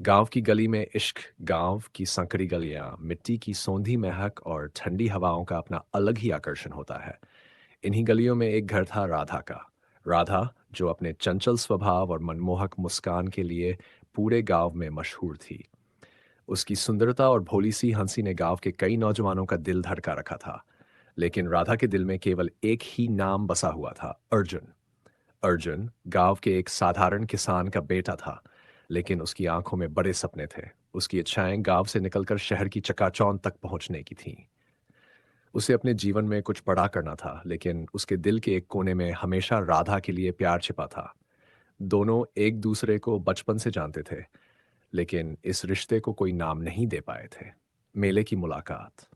गांव की गली में इश्क। गांव की संकरी गलियां, मिट्टी की सौंधी महक और ठंडी हवाओं का अपना अलग ही आकर्षण होता है। इन्हीं गलियों में एक घर था राधा का। राधा, जो अपने चंचल स्वभाव और मनमोहक मुस्कान के लिए पूरे गांव में मशहूर थी। उसकी सुंदरता और भोली सी हंसी ने गांव के कई नौजवानों का दिल धड़का रखा था। लेकिन राधा के दिल में केवल एक ही नाम बसा हुआ था, अर्जुन। अर्जुन गांव के एक साधारण किसान का बेटा था, लेकिन उसकी आंखों में बड़े सपने थे। उसकी इच्छाएं गांव से निकलकर शहर की चकाचौंध तक पहुंचने की थीं। उसे अपने जीवन में कुछ बड़ा करना था, लेकिन उसके दिल के एक कोने में हमेशा राधा के लिए प्यार छिपा था। दोनों एक दूसरे को बचपन से जानते थे, लेकिन इस रिश्ते को कोई नाम नहीं दे पाए थे। मेले की मुलाकात।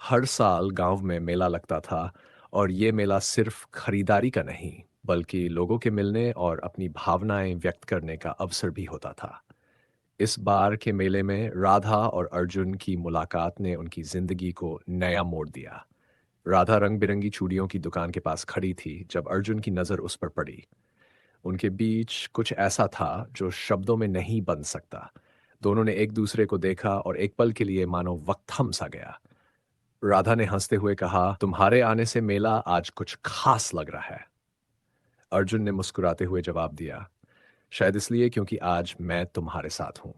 हर साल गांव में मेला लगता था, और ये मेला सिर्फ खरीदारी का नहीं, बल्कि लोगों के मिलने और अपनी भावनाएं व्यक्त करने का अवसर भी होता था। इस बार के मेले में राधा और अर्जुन की मुलाकात ने उनकी जिंदगी को नया मोड़ दिया। राधा रंग बिरंगी चूड़ियों की दुकान के पास खड़ी थी जब अर्जुन की नजर उस पर पड़ी। उनके बीच कुछ ऐसा था जो शब्दों में नहीं बन सकता। दोनों ने एक दूसरे को देखा और एक पल के लिए मानो वक्त थम सा गया। राधा ने हंसते हुए कहा, तुम्हारे आने से मेला आज कुछ खास लग रहा है। अर्जुन ने मुस्कुराते हुए जवाब दिया, शायद इसलिए क्योंकि आज मैं तुम्हारे साथ हूं।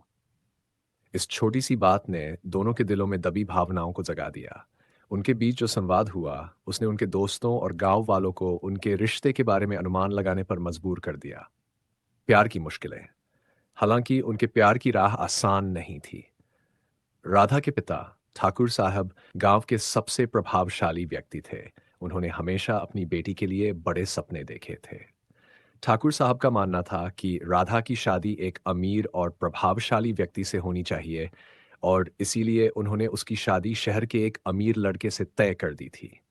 इस छोटी सी बात ने दोनों के दिलों में दबी भावनाओं को जगा दिया। उनके बीच जो संवाद हुआ, उसने उनके दोस्तों और गांव वालों को उनके रिश्ते के बारे में अनुमान लगाने पर मजबूर कर दिया। प्यार की मुश्किलें। हालांकि उनके प्यार की राह आसान नहीं थी। राधा के पिता ठाकुर साहब गांव के सबसे प्रभावशाली व्यक्ति थे। उन्होंने हमेशा अपनी बेटी के लिए बड़े सपने देखे थे। ठाकुर साहब का मानना था कि राधा की शादी एक अमीर और प्रभावशाली व्यक्ति से होनी चाहिए, और इसीलिए उन्होंने उसकी शादी शहर के एक अमीर लड़के से तय कर दी थी।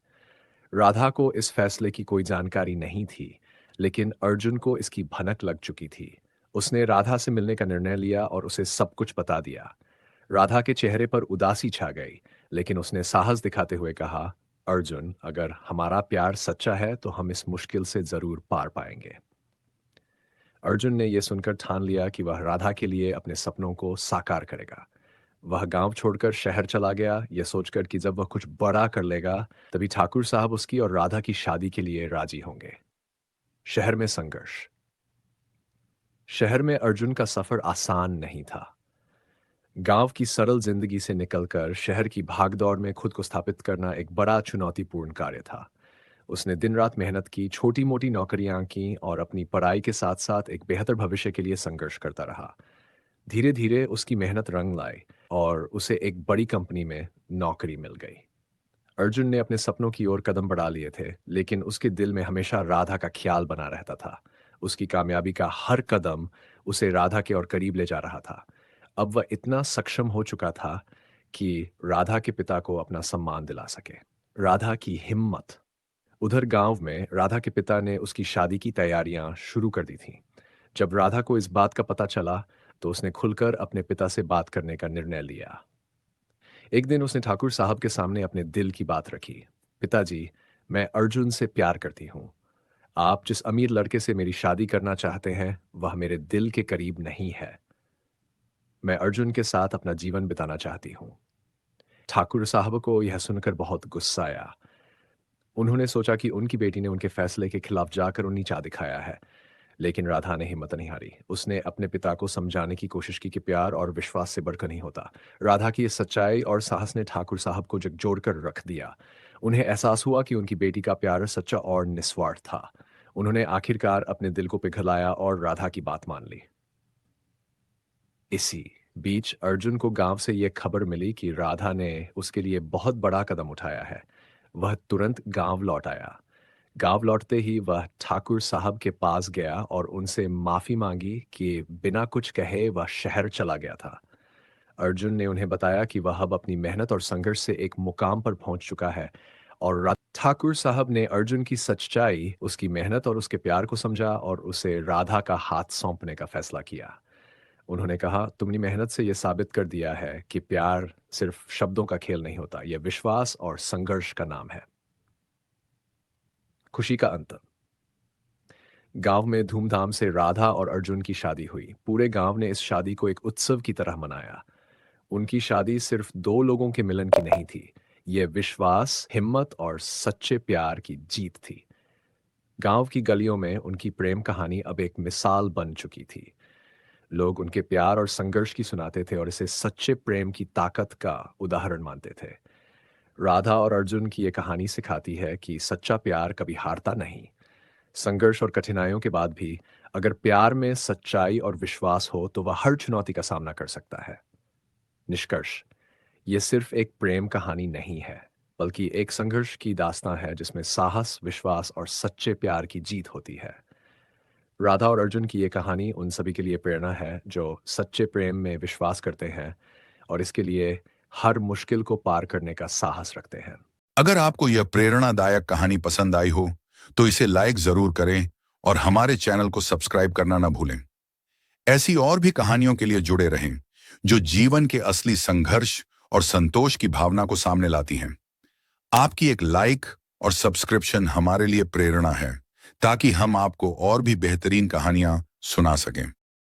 राधा को इस फैसले की कोई जानकारी नहीं थी, लेकिन अर्जुन को इसकी भनक लग चुकी थी। उसने राधा से मिलने का निर्णय लिया और उसे सब कुछ बता दिया। राधा के चेहरे पर उदासी छा गई, लेकिन उसने साहस दिखाते हुए कहा, अर्जुन, अगर हमारा प्यार सच्चा है तो हम इस मुश्किल से जरूर पार पाएंगे। अर्जुन ने यह सुनकर ठान लिया कि वह राधा के लिए अपने सपनों को साकार करेगा। वह गांव छोड़कर शहर चला गया, यह सोचकर कि जब वह कुछ बड़ा कर लेगा, तभी ठाकुर साहब उसकी और राधा की शादी के लिए राजी होंगे। शहर में संघर्ष। शहर में अर्जुन का सफर आसान नहीं था। गांव की सरल जिंदगी से निकलकर शहर की भागदौड़ में खुद को स्थापित करना एक बड़ा चुनौतीपूर्ण कार्य था। उसने दिन रात मेहनत की, छोटी मोटी नौकरियां की और अपनी पढ़ाई के साथ साथ एक बेहतर भविष्य के लिए संघर्ष करता रहा। धीरे धीरे उसकी मेहनत रंग लाई, और उसे एक बड़ी कंपनी में नौकरी मिल गई। अर्जुन ने अपने सपनों की ओर कदम बढ़ा लिए थे, लेकिन उसके दिल में हमेशा राधा का ख्याल बना रहता था। उसकी कामयाबी का हर कदम उसे राधा के और करीब ले जा रहा था। अब वह इतना सक्षम हो चुका था कि राधा के पिता को अपना सम्मान दिला सके। राधा की हिम्मत। उधर गांव में राधा के पिता ने उसकी शादी की तैयारियां शुरू कर दी थीं। जब राधा को इस बात का पता चला, तो उसने खुलकर अपने पिता से बात करने का निर्णय लिया। एक दिन उसने ठाकुर साहब के सामने अपने दिल की बात रखी। पिताजी, मैं अर्जुन से प्यार करती हूँ। आप जिस अमीर लड़के से मेरी शादी करना चाहते हैं, वह मेरे दिल के करीब नहीं है। मैं अर्जुन के साथ अपना जीवन बिताना चाहती हूँ। ठाकुर साहब को यह सुनकर बहुत गुस्सा आया। उन्होंने सोचा कि उनकी बेटी ने उनके फैसले के खिलाफ जाकर उन्हें नीचा दिखाया है। लेकिन राधा ने हिम्मत नहीं हारी। उसने अपने पिता को समझाने की कोशिश की कि प्यार और विश्वास से बढ़कर नहीं होता। राधा की इस सच्चाई और साहस ने ठाकुर साहब को झकझोर कर रख दिया। उन्हें एहसास हुआ कि उनकी बेटी का प्यार सच्चा और निस्वार्थ था। उन्होंने आखिरकार अपने दिल को पिघलाया और राधा की बात मान ली। इसी बीच अर्जुन को गांव से यह खबर मिली कि राधा ने उसके लिए बहुत बड़ा कदम उठाया है। वह तुरंत गांव लौट आया। गांव लौटते ही वह ठाकुर साहब के पास गया और उनसे माफी मांगी कि बिना कुछ कहे वह शहर चला गया था। अर्जुन ने उन्हें बताया कि वह अब अपनी मेहनत और संघर्ष से एक मुकाम पर पहुंच चुका है, और ठाकुर साहब ने अर्जुन की सच्चाई, उसकी मेहनत और उसके प्यार को समझा और उसे राधा का हाथ सौंपने का फैसला किया। उन्होंने कहा, तुमने मेहनत से यह साबित कर दिया है कि प्यार सिर्फ शब्दों का खेल नहीं होता, यह विश्वास और संघर्ष का नाम है। खुशी का अंत। गांव में धूमधाम से राधा और अर्जुन की शादी हुई। पूरे गांव ने इस शादी को एक उत्सव की तरह मनाया। उनकी शादी सिर्फ दो लोगों के मिलन की नहीं थी। ये विश्वास, हिम्मत और सच्चे प्यार की जीत थी। गांव की गलियों में उनकी प्रेम कहानी अब एक मिसाल बन चुकी थी। लोग उनके प्यार और संघर्ष की सुनाते थे और इसे सच्चे प्रेम की ताकत का उदाहरण मानते थे। राधा और अर्जुन की ये कहानी सिखाती है कि सच्चा प्यार कभी हारता नहीं। संघर्ष और कठिनाइयों के बाद भी अगर प्यार में सच्चाई और विश्वास हो तो वह हर चुनौती का सामना कर सकता है। निष्कर्ष, ये सिर्फ एक प्रेम कहानी नहीं है, बल्कि एक संघर्ष की दास्तां है जिसमें साहस, विश्वास और सच्चे प्यार की जीत होती है। राधा और अर्जुन की ये कहानी उन सभी के लिए प्रेरणा है जो सच्चे प्रेम में विश्वास करते हैं और इसके लिए हर मुश्किल को पार करने का साहस रखते हैं। अगर आपको यह प्रेरणादायक कहानी पसंद आई हो तो इसे लाइक जरूर करें और हमारे चैनल को सब्सक्राइब करना ना भूलें। ऐसी और भी कहानियों के लिए जुड़े रहें जो जीवन के असली संघर्ष और संतोष की भावना को सामने लाती हैं। आपकी एक लाइक और सब्सक्रिप्शन हमारे लिए प्रेरणा है ताकि हम आपको और भी बेहतरीन कहानियां सुना सकें।